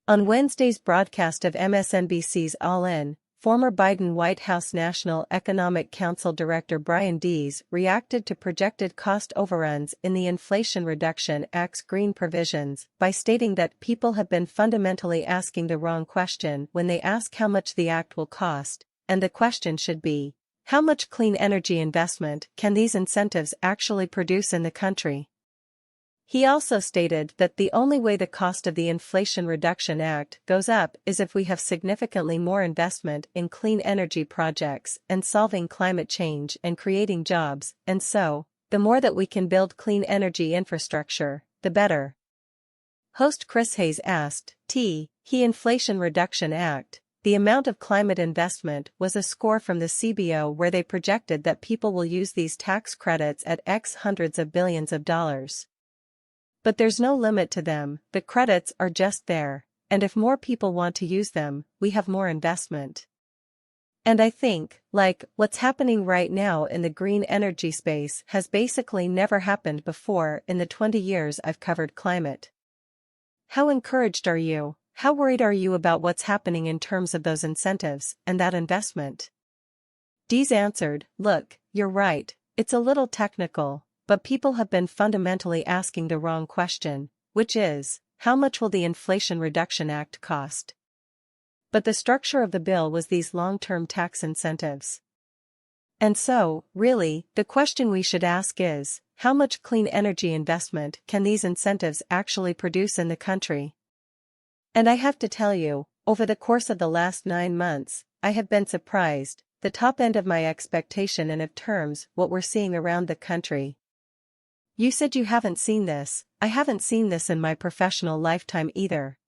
On Wednesday's broadcast of MSNBC's All In, former Biden White House National Economic Council Director Brian Deese reacted to projected cost overruns in the Inflation Reduction Act's green provisions by stating that people have been fundamentally asking the wrong question when they ask how much the act will cost, and the question should be, how much clean energy investment can these incentives actually produce in the country? He also stated that the only way the cost of the Inflation Reduction Act goes up is if we have significantly more investment in clean energy projects and solving climate change and creating jobs, and so, the more that we can build clean energy infrastructure, the better. Host Chris Hayes asked, He Inflation Reduction Act, the amount of climate investment was a score from the CBO where they projected that people will use these tax credits at X hundreds of billions of dollars. But there's no limit to them, the credits are just there, and if more people want to use them, we have more investment. And I think, like, what's happening right now in the green energy space has basically never happened before in the 20 years I've covered climate. How encouraged are you? How worried are you about what's happening in terms of those incentives and that investment? Deese answered, Look, you're right, it's a little technical. But people have been fundamentally asking the wrong question, which is, how much will the Inflation Reduction Act cost? But the structure of the bill was these long-term tax incentives. And so, really, the question we should ask is, how much clean energy investment can these incentives actually produce in the country? And I have to tell you, over the course of the last 9 months, I have been surprised, the top end of my expectation and of terms what we're seeing around the country. You said you haven't seen this, I haven't seen this in my professional lifetime either.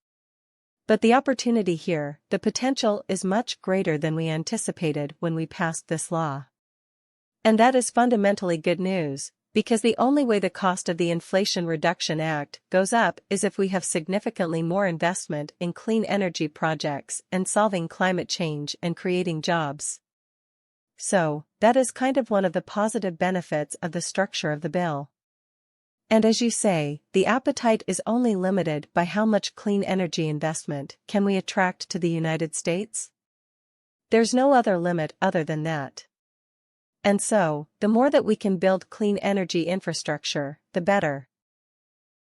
But the opportunity here, the potential is much greater than we anticipated when we passed this law. And that is fundamentally good news, because the only way the cost of the Inflation Reduction Act goes up is if we have significantly more investment in clean energy projects and solving climate change and creating jobs. So, that is kind of one of the positive benefits of the structure of the bill. And as you say, the appetite is only limited by how much clean energy investment can we attract to the United States? There's no other limit other than that. And so, the more that we can build clean energy infrastructure, the better.